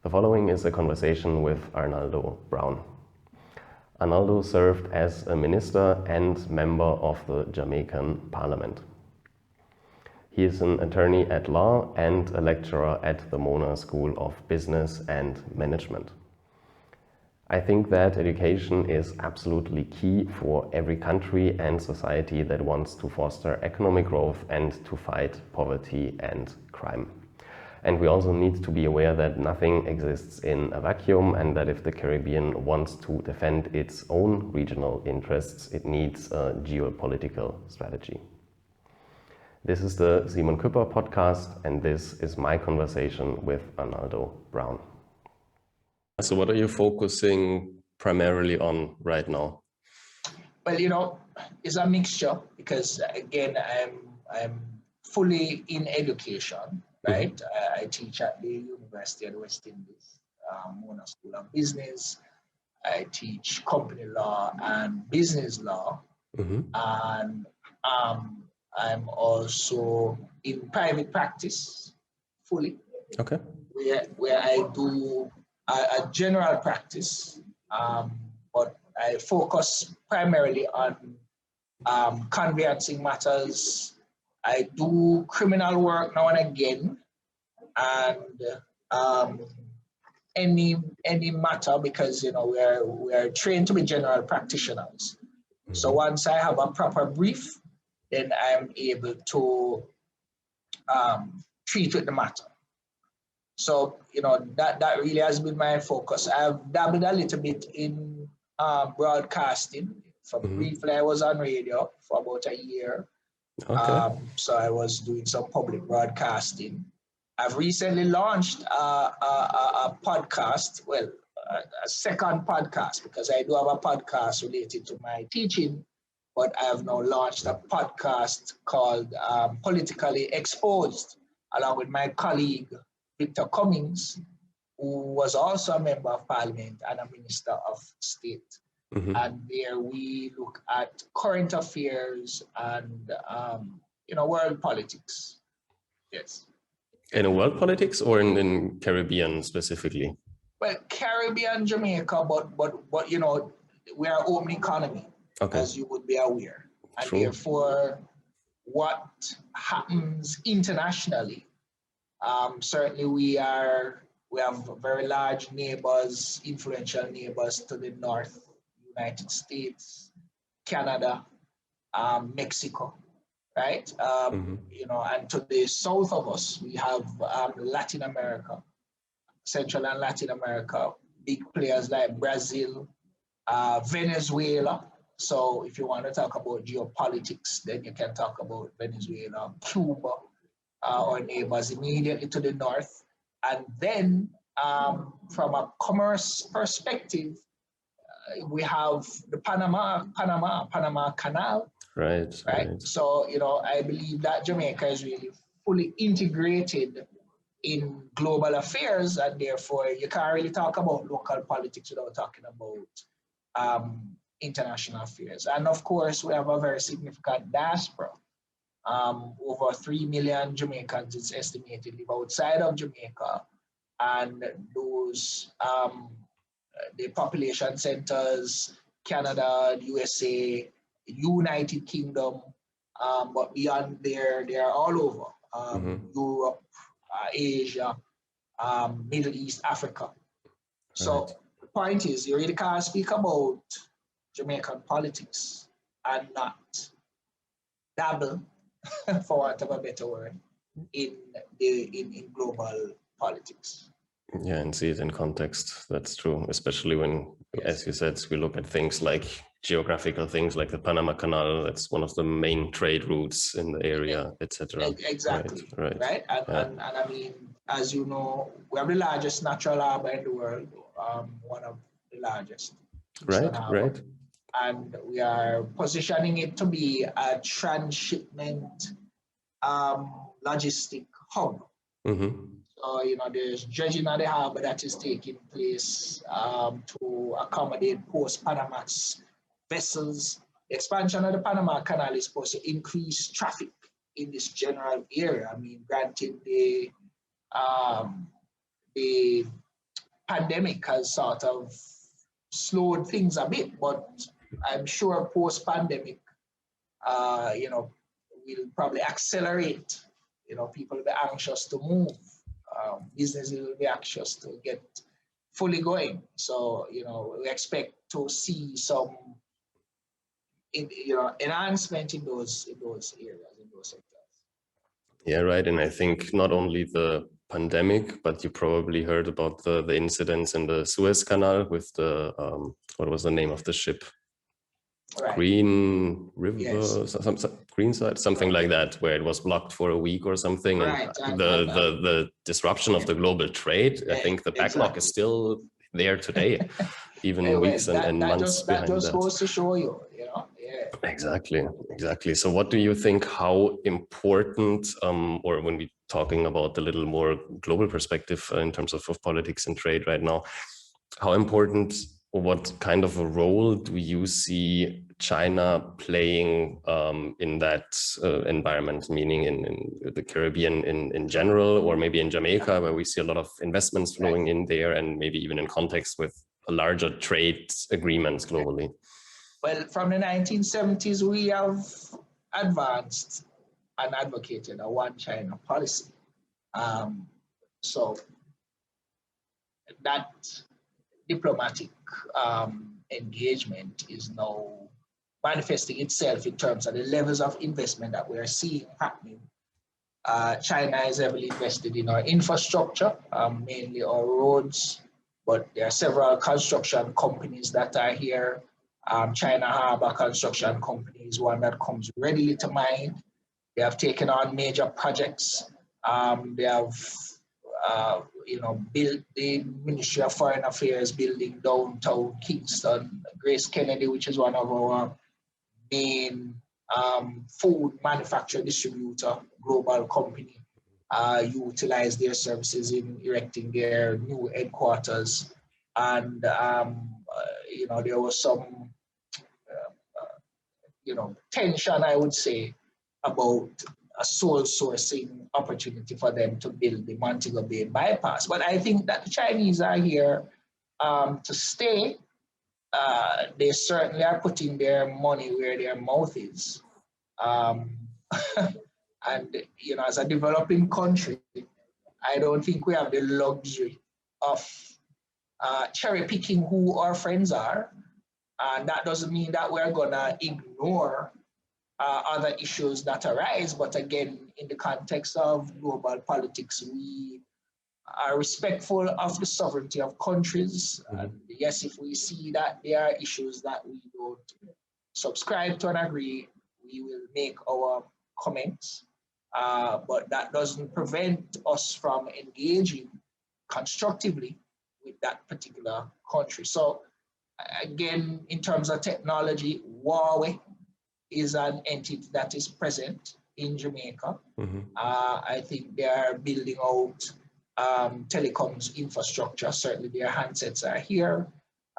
The following is a conversation with Arnaldo Brown. Arnaldo served as a minister and member of the Jamaican parliament. He is an attorney at law and a lecturer at the Mona School of Business and Management. I think that education is absolutely key for every country and society that wants to foster economic growth and to fight poverty and crime. And we also need to be aware that nothing exists in a vacuum, and that if the Caribbean wants to defend its own regional interests, it needs a geopolitical strategy. This is the Simon Küpper podcast, and this is my conversation with Arnaldo Brown. So what are you focusing primarily on right now? Well, it's a mixture because, again, I'm fully in education, right? Mm-hmm. I teach at the University of the West Indies, Mona School of Business. I teach company law and business law. Mm-hmm. And I'm also in private practice fully. Okay. Where I do a general practice, but I focus primarily on conveyancing matters. I do criminal work now and again, and any matter, because we are trained to be general practitioners. Mm-hmm. So once I have a proper brief, then I'm able to treat with the matter. So, that really has been my focus. I've dabbled a little bit in broadcasting. Briefly, I was on radio for about a year. Okay. So I was doing some public broadcasting. I've recently launched a podcast, a second podcast, because I do have a podcast related to my teaching, but I have now launched a podcast called Politically Exposed, along with my colleague, Victor Cummings, who was also a member of parliament and a minister of state. Mm-hmm. And there we look at current affairs and, world politics. Yes. In world politics or in Caribbean specifically? Well, Caribbean, Jamaica, but we are open economy, okay, as you would be aware. And true. Therefore, what happens internationally, certainly we have very large neighbors, influential neighbors to the north, United States, Canada, Mexico, right? Mm-hmm. And to the south of us, we have Latin America, Central and Latin America, big players like Brazil, Venezuela. So if you want to talk about geopolitics, then you can talk about Venezuela, Cuba, our neighbors immediately to the north. And then from a commerce perspective, we have the Panama Canal. Right. So, I believe that Jamaica is really fully integrated in global affairs, and therefore you can't really talk about local politics without talking about international affairs. And of course, we have a very significant diaspora. Over 3 million Jamaicans, it's estimated, live outside of Jamaica, and those the population centers, Canada, USA, United Kingdom, but beyond there, they are all over, Europe, Asia, Middle East, Africa. So the point is, you really can't speak about Jamaican politics and not dabble, for want of a better word, in global politics. Yeah, and see it in context. That's true, especially when, yes, as you said, we look at things like geographical things like the Panama Canal. That's one of the main trade routes in the area, etc. Exactly. Right. And I mean, as you know, we have the largest natural harbor in the world, one of the largest. Right. And we are positioning it to be a transshipment logistic hub. Mm-hmm. So, there's dredging of the harbor that is taking place to accommodate post-Panamax vessels. The expansion of the Panama Canal is supposed to increase traffic in this general area. I mean, granted, the pandemic has sort of slowed things a bit, but I'm sure post-pandemic, will probably accelerate. People will be anxious to move. Businesses will be anxious to get fully going. So, we expect to see some, enhancement in those areas, in those sectors. Yeah, right. And I think not only the pandemic, but you probably heard about the incidents in the Suez Canal with the, what was the name of the ship? Right. Green River, yes. Green Side, something like that, where it was blocked for a week or something. Right. And the disruption of the global trade, I think the backlog is still there today, even weeks and months behind that. That just goes to show you, Yeah. Exactly. So what do you think, how important, or when we're talking about the little more global perspective in terms of politics and trade right now, how important, or what kind of a role do you see China playing in that environment, meaning in the Caribbean in general, or maybe in Jamaica, where we see a lot of investments flowing in there, and maybe even in context with larger trade agreements globally? Well, from the 1970s, we have advanced and advocated a one China policy. So that diplomatic engagement is now manifesting itself in terms of the levels of investment that we are seeing happening. China is heavily invested in our infrastructure, mainly our roads, but there are several construction companies that are here. China Harbor Construction Company is one that comes readily to mind. They have taken on major projects. They have built the Ministry of Foreign Affairs building downtown Kingston. Grace Kennedy, which is one of our main food manufacturer distributor, global company, utilize their services in erecting their new headquarters. And, there was some, tension, I would say, about a sole sourcing opportunity for them to build the Montego Bay bypass. But I think that the Chinese are here to stay. They certainly are putting their money where their mouth is. And, as a developing country, I don't think we have the luxury of cherry picking who our friends are. And that doesn't mean that we're gonna ignore other issues that arise. But again, in the context of global politics, we are respectful of the sovereignty of countries. And yes, if we see that there are issues that we don't subscribe to and agree, we will make our comments. But that doesn't prevent us from engaging constructively with that particular country. So again, in terms of technology, Huawei is an entity that is present in Jamaica. I think they are building out telecoms infrastructure. Certainly their handsets are here.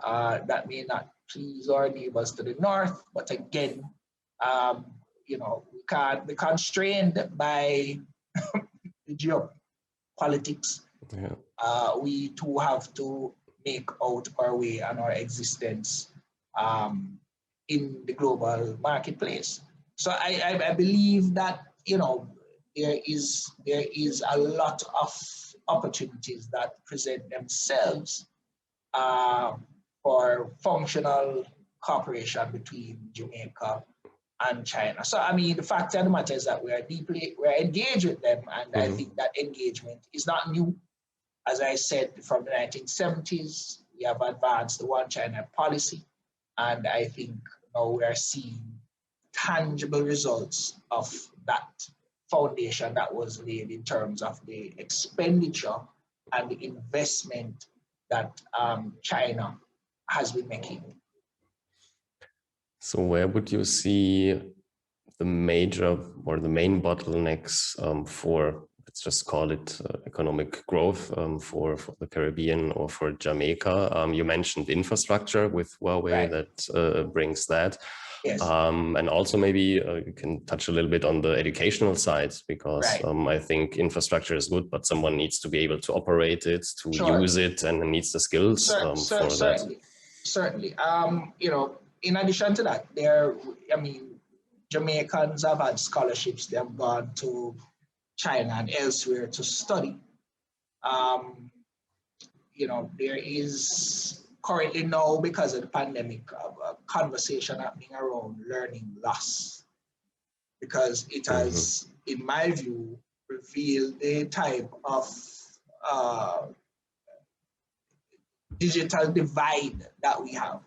That may not please our neighbors to the north, but again, we can't be constrained by the geopolitics. Yeah. We too have to make out our way and our existence in the global marketplace. So I believe that there is a lot of opportunities that present themselves for functional cooperation between Jamaica and China. So I mean, the fact of the matter is that we're engaged with them, and I think that engagement is not new. As I said, from the 1970s, we have advanced the One China policy, and I think now we are seeing tangible results of that foundation that was laid in terms of the expenditure and the investment that China has been making. So where would you see the major or the main bottlenecks for, let's just call it economic growth for the Caribbean or for Jamaica? You mentioned infrastructure with Huawei, right, that brings that. Yes. And also maybe you can touch a little bit on the educational side, because I think infrastructure is good, but someone needs to be able to operate it, to use it, and needs the skills for certainly. that. Certainly. You know, in addition to that, Jamaicans have had scholarships. They have gone to China and elsewhere to study. You know, there is currently now, because of the pandemic, a conversation happening around learning loss, because it has, in my view, revealed the type of digital divide that we have.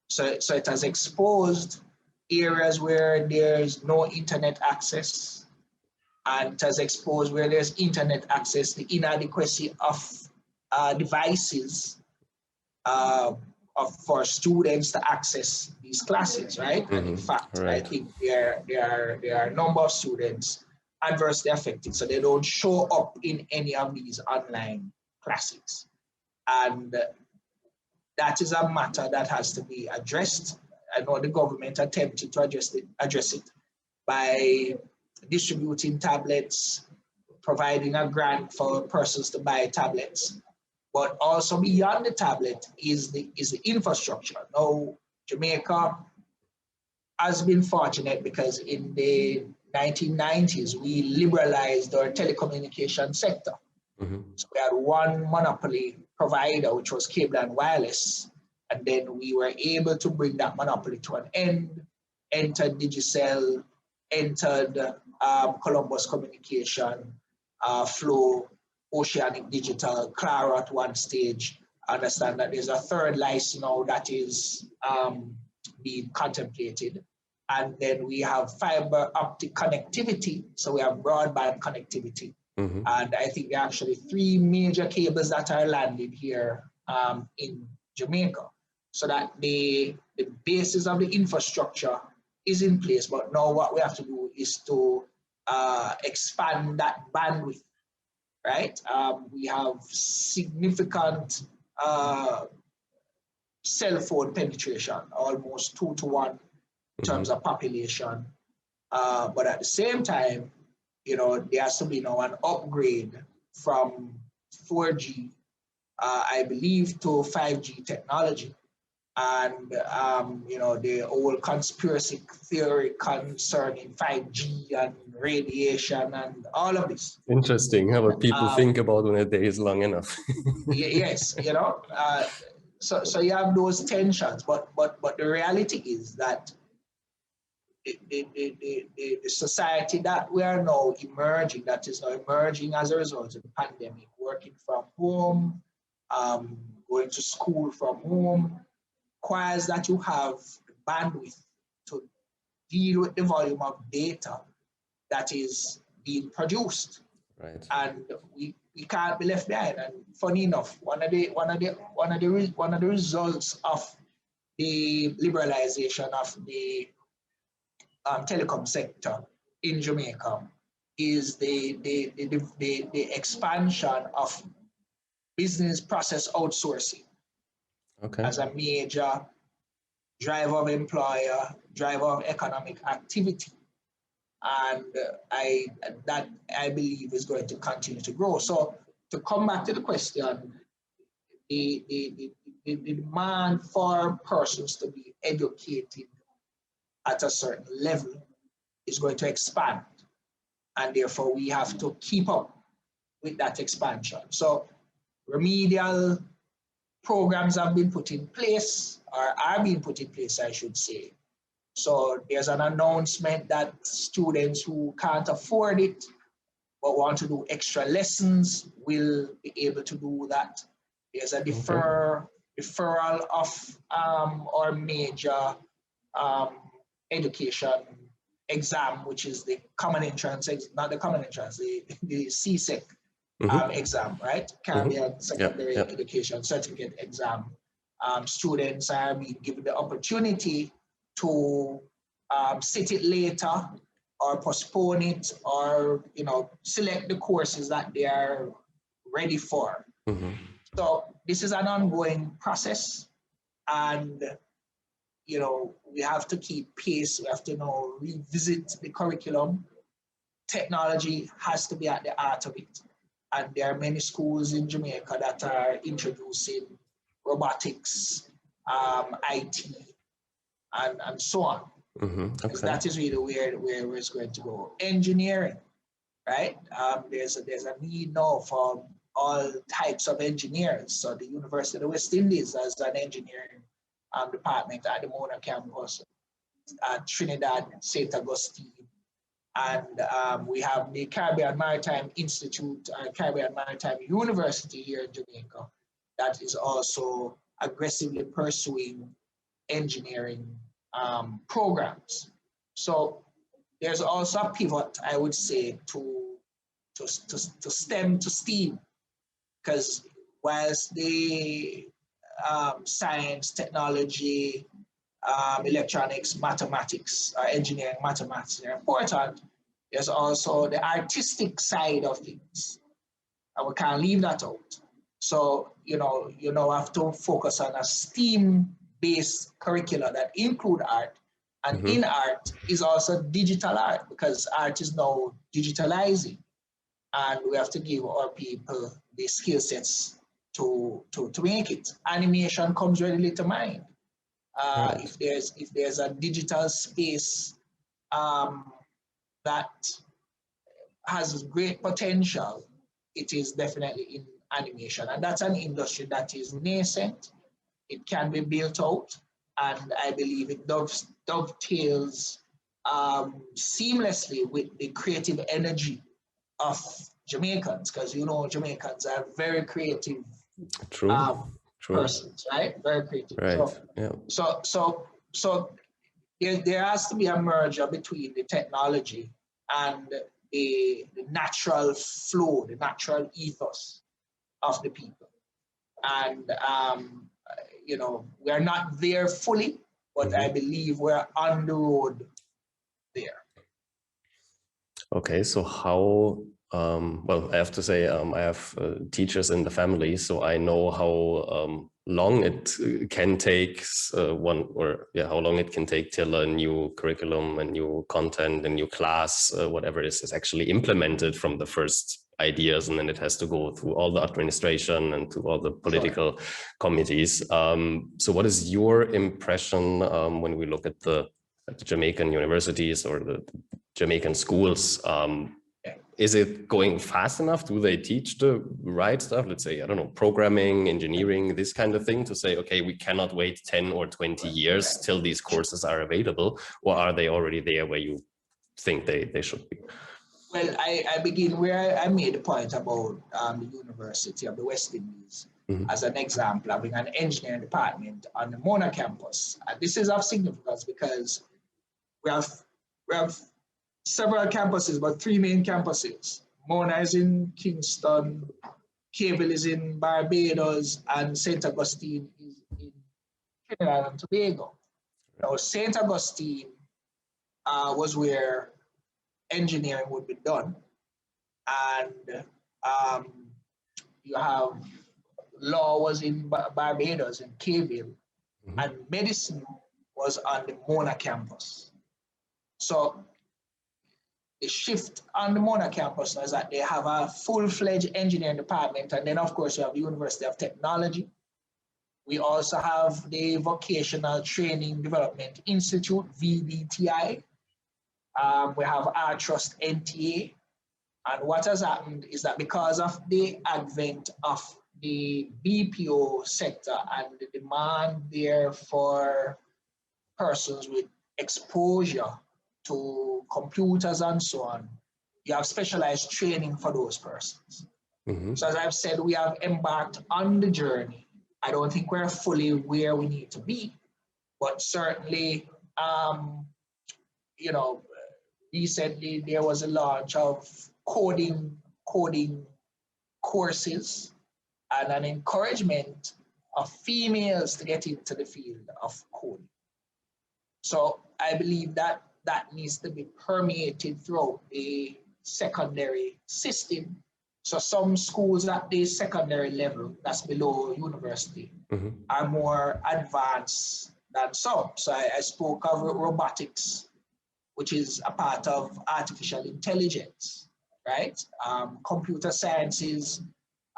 So it has exposed areas where there's no internet access, and it has exposed where there's internet access, the inadequacy of devices for students to access these classes, right? And in fact, I think there are a number of students adversely affected, so they don't show up in any of these online classes. And that is a matter that has to be addressed. I know the government attempted to address it by distributing tablets, providing a grant for persons to buy tablets. But also beyond the tablet is the infrastructure. Now, Jamaica has been fortunate because in the 1990s, we liberalized our telecommunication sector. So we had one monopoly provider, which was Cable and Wireless, and then we were able to bring that monopoly to an end, entered Digicel, entered Columbus Communication, Flow, Oceanic Digital, Claro at one stage. I understand that there's a third license now that is being contemplated. And then we have fiber optic connectivity, so we have broadband connectivity. And I think there are actually 3 major cables that are landed here in Jamaica, so that the basis of the infrastructure is in place. But now what we have to do is to expand that bandwidth, right? We have significant cell phone penetration, almost 2 to 1 in terms of population. But at the same time, you know, there has to be now an upgrade from 4G, I believe, to 5G technology. And, you know, the whole conspiracy theory concerning 5G and radiation and all of this. Interesting how what people think about when a day is long enough. Yes, you know, so you have those tensions, but the reality is that the society that we are now emerging, that is now emerging as a result of the pandemic, working from home, going to school from home, requires that you have the bandwidth to deal with the volume of data that is being produced. Right. And we can't be left behind. And funny enough, one of the results of the liberalization of the telecom sector in Jamaica is the expansion of business process outsourcing as a major driver of employer, driver of economic activity. And I believe is going to continue to grow. So to come back to the question, the demand for persons to be educated at a certain level is going to expand, and therefore we have to keep up with that expansion. So remedial programs have been put in place, or are being put in place, I should say. So there's an announcement that students who can't afford it but want to do extra lessons will be able to do that. There's a deferral of our major education exam, which is the common entrance, not the common entrance, the CSEC exam, right? Caribbean Secondary Education Certificate exam. Students are being given the opportunity to sit it later or postpone it, or, you know, select the courses that they are ready for. So this is an ongoing process, and you know, we have to keep pace. We have to, you know, revisit the curriculum. Technology has to be at the heart of it. And there are many schools in Jamaica that are introducing robotics, IT, and so on. Because that is really where it's going to go. Engineering, right? There's a need now for all types of engineers. So the University of the West Indies has an engineering department at the Mona campus, at Trinidad, St. Augustine, and we have the Caribbean Maritime Institute, Caribbean Maritime University here in Jamaica, that is also aggressively pursuing engineering programs. So there's also a pivot, I would say, to STEM to STEAM, because whilst the science, technology, electronics, mathematics, engineering, mathematics are important, there's also the artistic side of things, and we can't leave that out. So, you have to focus on a STEAM-based curricula that include art, and in art is also digital art, because art is now digitalizing, and we have to give our people the skill sets to make it. Animation comes readily to mind. If there's a digital space that has great potential, it is definitely in animation, and that's an industry that is nascent. It can be built out, and I believe it dovetails seamlessly with the creative energy of Jamaicans, because Jamaicans are very creative. True. Persons, right? Very creative. Right. So there has to be a merger between the technology and the natural flow, the natural ethos of the people. And we are not there fully, but I believe we're on the road there. Okay, so how? Well, I have to say, I have teachers in the family, so I know how long it can take how long it can take till a new curriculum, a new content, a new class, whatever it is actually implemented from the first ideas, and then it has to go through all the administration and to all the political committees. So what is your impression when we look at the Jamaican universities or the Jamaican schools? Is it going fast enough? Do they teach the right stuff? Let's say, I don't know, programming, engineering, this kind of thing, to say, okay, we cannot wait 10 or 20 years till these courses are available, or are they already there where you think they should be? Well, I begin where I made the point about the University of the West Indies as an example, having an engineering department on the Mona campus. And this is of significance because we have several campuses, but three main campuses. Mona is in Kingston, Cable is in Barbados, and St. Augustine is in Trinidad and Tobago. Now, St. Augustine was where engineering would be done, and you have law was in Barbados in Cable, and medicine was on the Mona campus. So the shift on the Mona campus is that they have a full-fledged engineering department, and then of course you have the University of Technology. We also have the Vocational Training Development Institute, VBTI. We have our trust NTA. And what has happened is that because of the advent of the BPO sector and the demand there for persons with exposure to computers and so on, you have specialized training for those persons. So as I've said, we have embarked on the journey. I don't think we're fully where we need to be, but certainly, recently there was a launch of coding courses and an encouragement of females to get into the field of coding. So I believe that needs to be permeated throughout the secondary system. So some schools at the secondary level, that's below university, are more advanced than some. So I spoke of robotics, which is a part of artificial intelligence, right? Computer sciences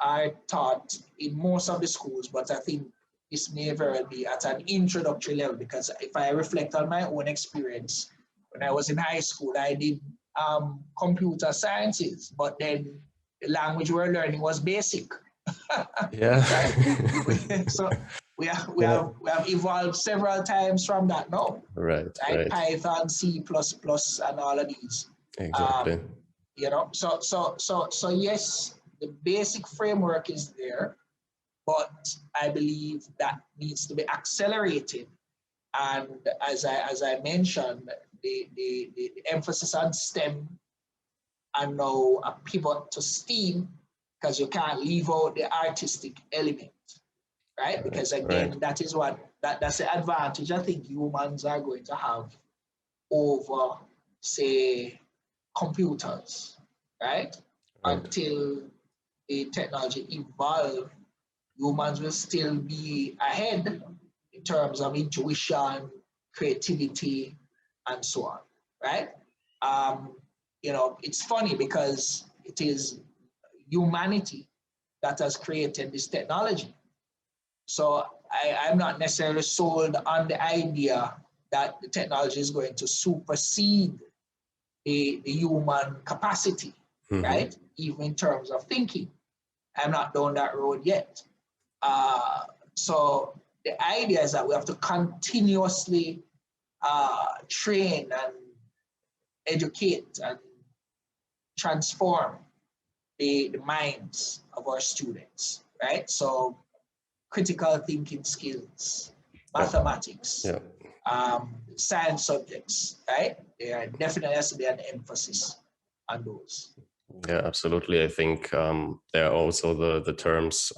are taught in most of the schools, but I think this may very well be at an introductory level, because if I reflect on my own experience, when I was in high school, I did computer sciences, but then the language we were learning was BASIC. Yeah. Right? So we have evolved several times from that now. Right. Python, C++, and all of these. Exactly. You know, so yes, the basic framework is there, but I believe that needs to be accelerated. And as I mentioned, the emphasis on STEM and now a pivot to STEAM, because you can't leave out the artistic element, right? Because again, that is that's the advantage I think humans are going to have over, say, computers, right? Until the technology evolve, humans will still be ahead in terms of intuition, creativity, and so on, right? You know, it's funny because it is humanity that has created this technology. So I'm not necessarily sold on the idea that the technology is going to supersede the human capacity, right? Even in terms of thinking. I'm not down that road yet. So the idea is that we have to continuously train and educate and transform the minds of our students, right? So critical thinking skills, mathematics, science subjects, right? There definitely has to be an emphasis on those. Yeah, absolutely. I think there are also the terms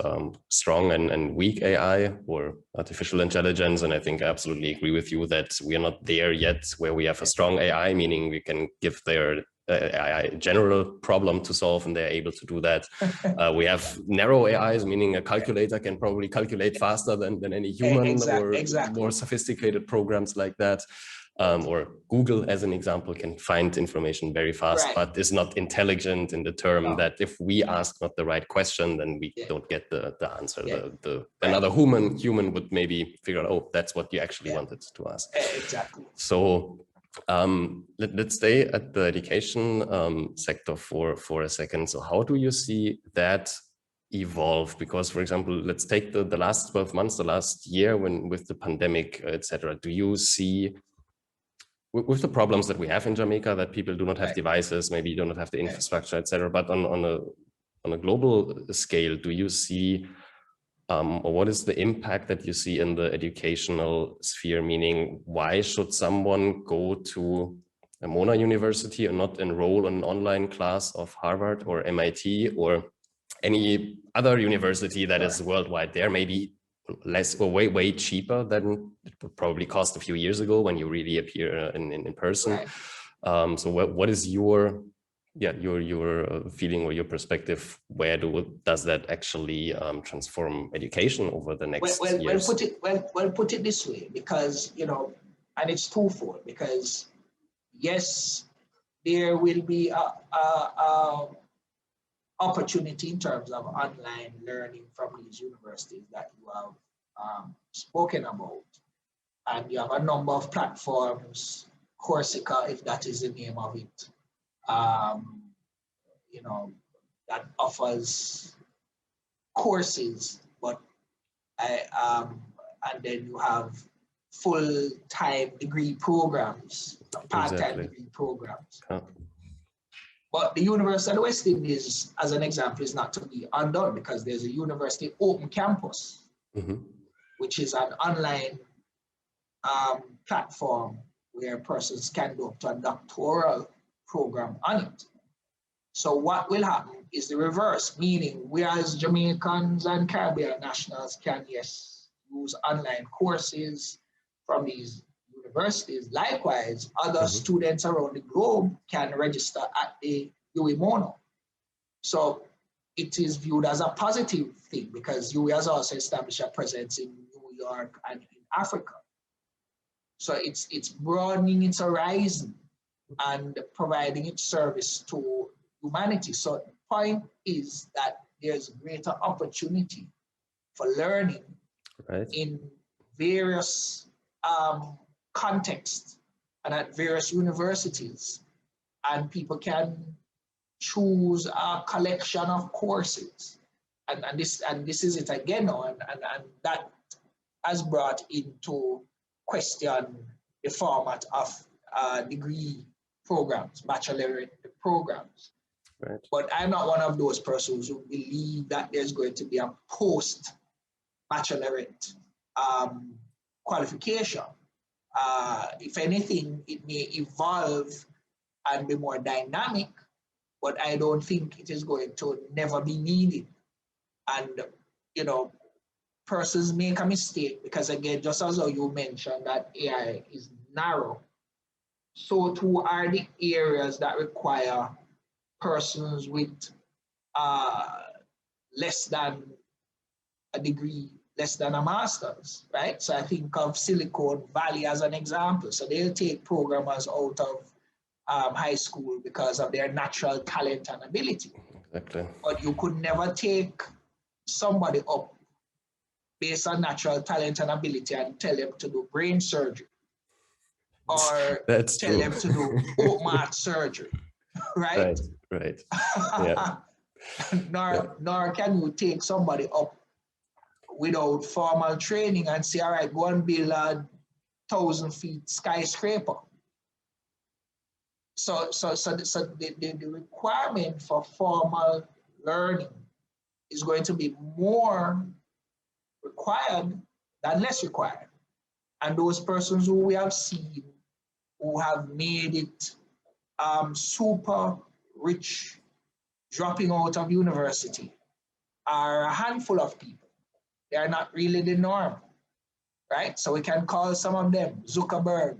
strong and weak AI or artificial intelligence. And I think I absolutely agree with you that we are not there yet where we have a strong AI, meaning we can give their AI general problem to solve and they're able to do that. We have narrow AIs, meaning a calculator can probably calculate faster than any human or more sophisticated programs like that. Or Google, as an example, can find information very fast, but is not intelligent in the term that if we ask not the right question, then we don't get the answer. Another human would maybe figure out, oh, that's what you actually wanted to ask. Exactly. So let's stay at the education sector for a second. So how do you see that evolve? Because, for example, let's take the last 12 months, the last year with the pandemic, etc. Do you see, with the problems that we have in Jamaica, that people do not have devices, maybe do not have the infrastructure, etc. But on a global scale, do you see, or what is the impact that you see in the educational sphere? Meaning, why should someone go to a Mona University and not enroll in an online class of Harvard or MIT or any other university that is worldwide? There maybe less or way cheaper than it would probably cost a few years ago when you really appear in person. So what is your feeling or your perspective? Where does that actually transform education over the next years? Well, put it this way, because, you know, and it's twofold, because yes, there will be a opportunity in terms of online learning from these universities that you have spoken about. And you have a number of platforms, Coursera, if that is the name of it, you know, that offers courses, but and then you have full-time degree programs, part-time degree programs. But the University of the West Indies, as an example, is not to be undone, because there's a university open campus, which is an online platform where persons can go up to a doctoral program on it. So what will happen is the reverse, meaning we as Jamaicans and Caribbean nationals can, yes, use online courses from these universities. Likewise, other students around the globe can register at the UWI Mono. So it is viewed as a positive thing, because UWI has also established a presence in New York and in Africa. So it's broadening its horizon and providing its service to humanity. So the point is that there's greater opportunity for learning in various contexts and at various universities, and people can choose a collection of courses, and this is it again now, and that has brought into question the format of degree programs, baccalaureate programs. Right. But I'm not one of those persons who believe that there's going to be a post-baccalaureate qualification. If anything, it may evolve and be more dynamic, but I don't think it is going to never be needed. And, you know, persons make a mistake because, again, just as how you mentioned that AI is narrow, so too are the areas that require persons with less than a degree, less than a master's, right? So I think of Silicon Valley as an example. So they'll take programmers out of high school because of their natural talent and ability. Exactly. But you could never take somebody up based on natural talent and ability and tell them to do brain surgery or tell them to do open heart surgery, right? Right. Yeah. Nor can you take somebody up without formal training and say, all right, go and build a 1,000 feet skyscraper. So the requirement for formal learning is going to be more required than less required. And those persons who we have seen who have made it super rich dropping out of university are a handful of people. They are not really the norm, right? So we can call some of them Zuckerberg.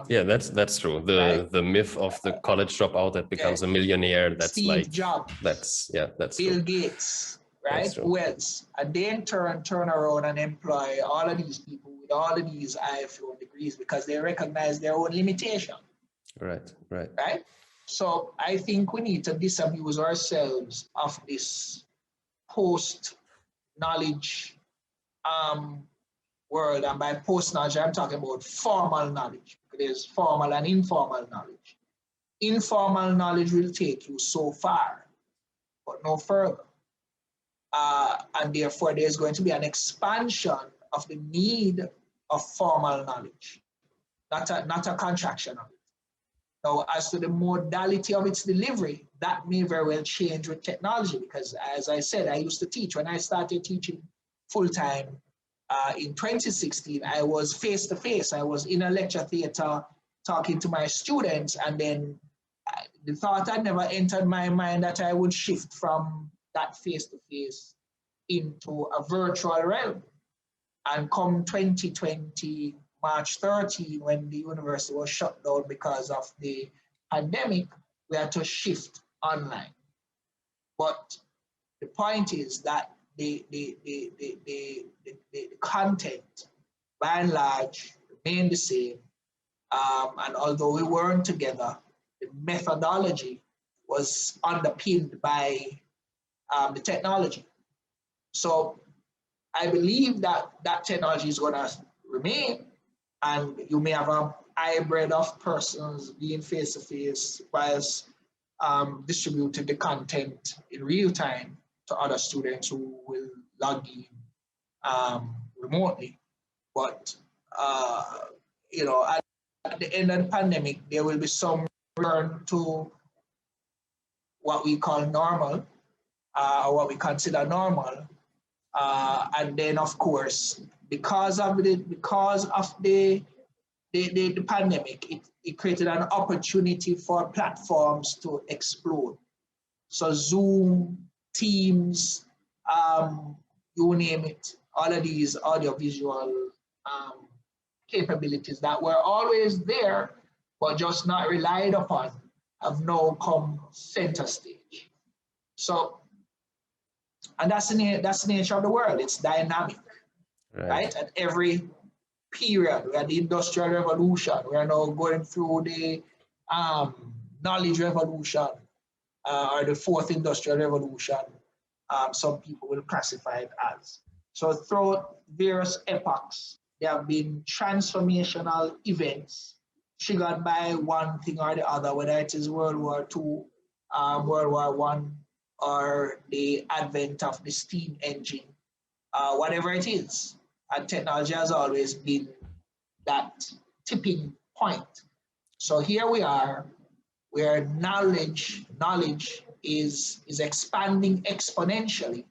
Yeah, that's true. The myth of the college dropout that becomes a millionaire. That's Steve Jobs. That's Bill true. Gates, right? Who else? And they in turn around and employ all of these people with all of these IFO degrees because they recognize their own limitation. Right. So I think we need to disabuse ourselves of this post-knowledge world. And by post-knowledge, I'm talking about formal knowledge. There's formal and informal knowledge. Informal knowledge will take you so far, but no further. And therefore, there's going to be an expansion of the need of formal knowledge, not a contraction of it. Now, as to the modality of its delivery, that may very well change with technology because, as I said, I used to teach. When I started teaching full-time in 2016, I was face-to-face. I was in a lecture theater talking to my students, and then the thought had never entered my mind that I would shift from that face-to-face into a virtual realm. And come 2020, March 13, when the university was shut down because of the pandemic, we had to shift online. But the point is that the content, by and large, remained the same. And although we weren't together, the methodology was underpinned by the technology. So I believe that that technology is going to remain, and you may have a hybrid of persons being face-to-face whilst distributing the content in real time to other students who will log in remotely. But, you know, at the end of the pandemic, there will be some return to what we call normal, or what we consider normal. And then, of course, because of the pandemic, it created an opportunity for platforms to explode. So Zoom, Teams, you name it, all of these audiovisual capabilities that were always there, but just not relied upon, have now come center stage. So, and that's the nature of the world. It's dynamic, right? At every period. We had the Industrial Revolution. We are now going through the knowledge revolution, or the fourth industrial revolution. Some people will classify it as. So throughout various epochs, there have been transformational events triggered by one thing or the other, whether it is World War II, World War One, or the advent of the steam engine, whatever it is. And technology has always been that tipping point. So here we are, where knowledge is expanding exponentially,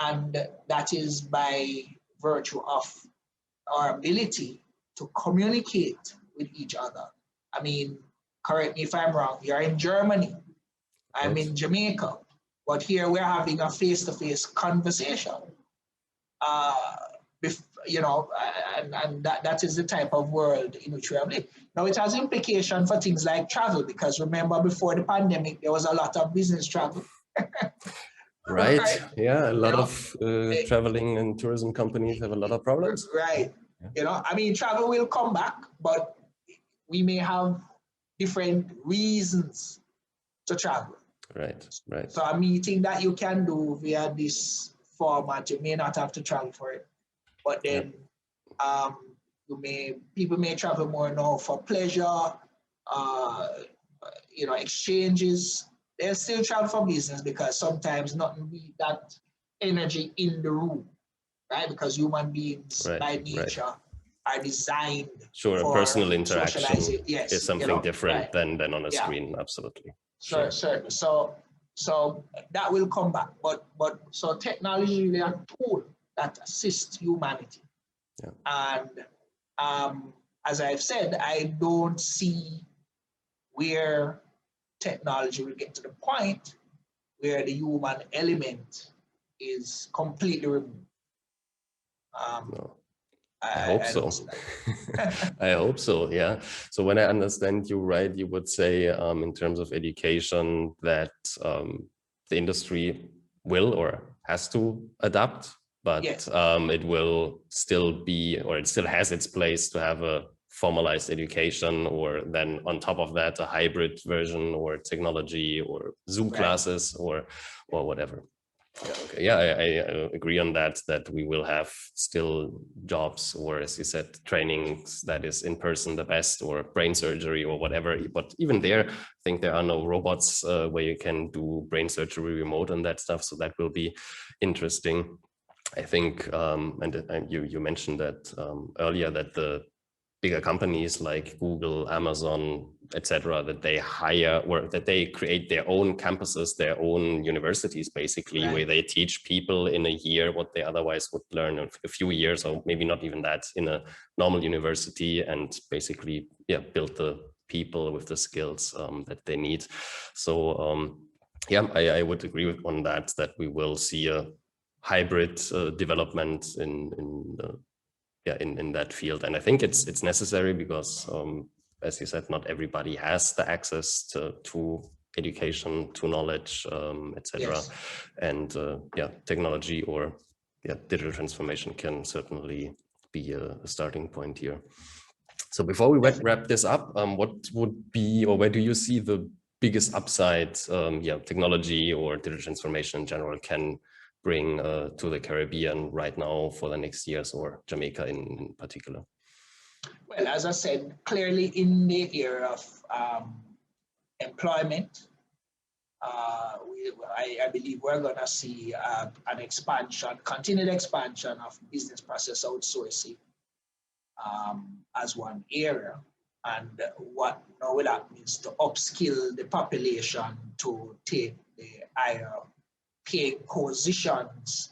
and that is by virtue of our ability to communicate with each other. I mean, correct me if I'm wrong, you're in Germany, I'm in Jamaica, but here we're having a face-to-face conversation. You know, and that is the type of world in which we are living. Now, it has implication for things like travel, because remember, before the pandemic, there was a lot of business travel. Right. Yeah, a lot of traveling and tourism companies have a lot of problems. Right. Yeah. You know, I mean, travel will come back, but we may have different reasons to travel. Right, right. So a meeting that you can do via this format, you may not have to travel for it. But then people may travel more now for pleasure, you know, exchanges. They'll still travel for business, because sometimes nothing beat that energy in the room, right? Because human beings by nature are designed for a personal interaction is something, you know, different than on a screen. Absolutely. Sure. So that will come back. But so technology is a tool that assists humanity. Yeah. And as I've said, I don't see where technology will get to the point where the human element is completely removed. No. I hope so. I hope so, yeah. So when I understand you right, you would say in terms of education that the industry will or has to adapt, but it will still be, or it still has its place to have a formalized education, or then on top of that, a hybrid version, or technology, or Zoom classes, or whatever. Yeah, okay. Yeah, I agree on that, that we will have still jobs, or as you said, trainings that is in person the best, or brain surgery or whatever. But even there, I think there are no robots where you can do brain surgery remote and that stuff. So that will be interesting. I think, and you mentioned that earlier, that the bigger companies like Google, Amazon, etc., that they hire, or that they create their own campuses, their own universities, basically, where they teach people in a year what they otherwise would learn in a few years, or maybe not even that, in a normal university, and basically, build the people with the skills that they need. So, I would agree on that we will see a hybrid development in that field. And I think it's necessary, because as you said, not everybody has the access to education, to knowledge, etc. And technology or digital transformation can certainly be a starting point here. So before we wrap this up, what would be, or where do you see the biggest upside technology or digital transformation in general can bring to the Caribbean right now for the next years, or Jamaica in particular? Well, as I said, clearly in the area of employment, I believe we're going to see an expansion, continued expansion of business process outsourcing as one area. And what now that means to upskill the population to take the higher paying positions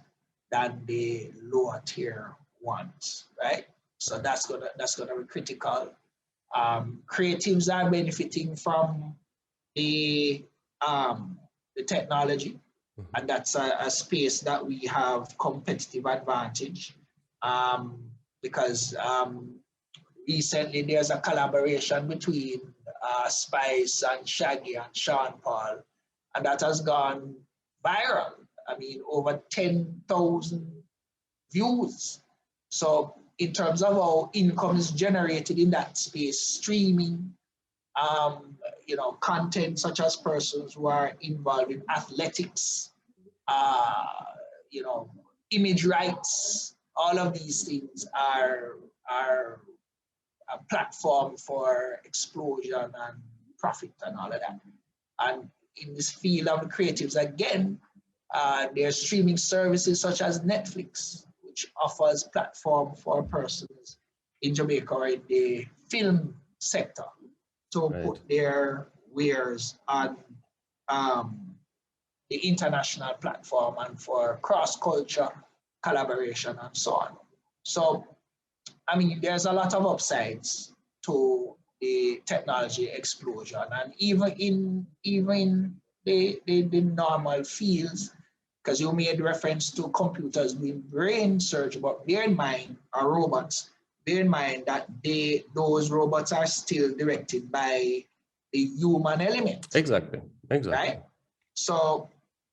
than the lower tier ones, right? So that's gonna be critical. Creatives are benefiting from the technology, and that's a space that we have competitive advantage, because recently there's a collaboration between Spice and Shaggy and Sean Paul, and that has gone viral. I mean, over 10,000 views. So in terms of how income is generated in that space, streaming, content such as persons who are involved in athletics, image rights, all of these things are a platform for explosion and profit and all of that. And in this field of the creatives, again, there are streaming services such as Netflix, which offers platform for persons in Jamaica or in the film sector to put their wares on the international platform and for cross-culture collaboration and so on. So, I mean, there's a lot of upsides to the technology explosion, and even in the normal fields, because you made reference to computers doing brain surgery, but bear in mind, our robots, bear in mind that those robots are still directed by the human element. Exactly. Right? So,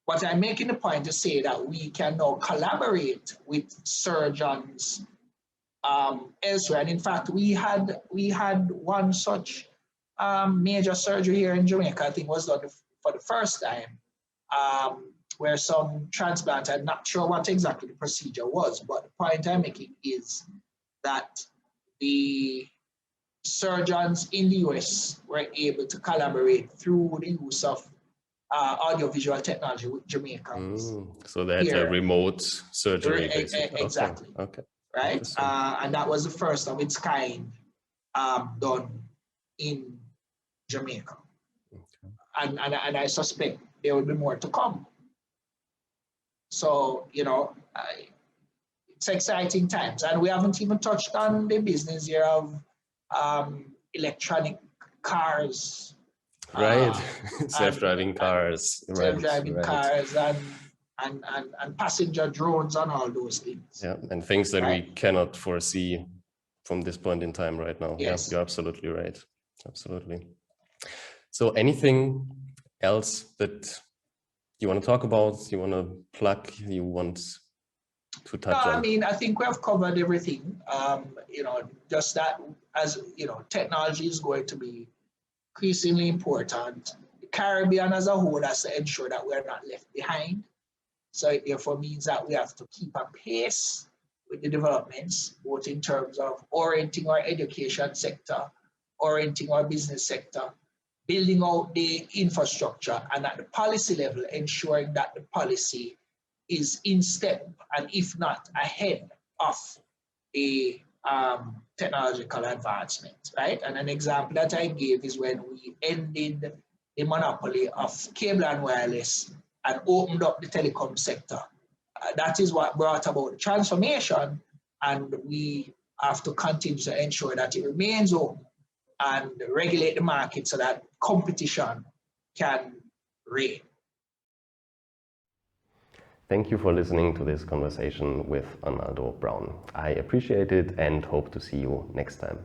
but I'm making the point to say that we can now collaborate with surgeons elsewhere. And in fact, we had one such major surgery here in Jamaica, I think was done for the first time, where some transplant, I'm not sure what exactly the procedure was, but the point I'm making is that the surgeons in the US were able to collaborate through the use of audiovisual technology with Jamaicans. So they had a remote surgery, basically. Exactly. Okay. Right? And that was the first of its kind done in Jamaica. Okay. And I suspect there will be more to come. So, it's exciting times. And we haven't even touched on the business here of electronic cars. Right, self-driving cars. Self-driving cars and passenger drones and all those things. Yeah, and things that we cannot foresee from this point in time right now. Yes. Yeah, you're absolutely right. Absolutely. So anything else that you want to talk about, you want to plug, you want to touch on? I mean, I think we have covered everything. Just that, as technology is going to be increasingly important. The Caribbean as a whole has to ensure that we're not left behind. So it therefore means that we have to keep a pace with the developments, both in terms of orienting our education sector, orienting our business sector, building out the infrastructure, and at the policy level, ensuring that the policy is in step and if not ahead of the technological advancement, right? And an example that I gave is when we ended the monopoly of cable and wireless and opened up the telecom sector. That is what brought about the transformation, and we have to continue to ensure that it remains open and regulate the market so that competition can reign. Thank you for listening to this conversation with Arnaldo Brown. I appreciate it and hope to see you next time.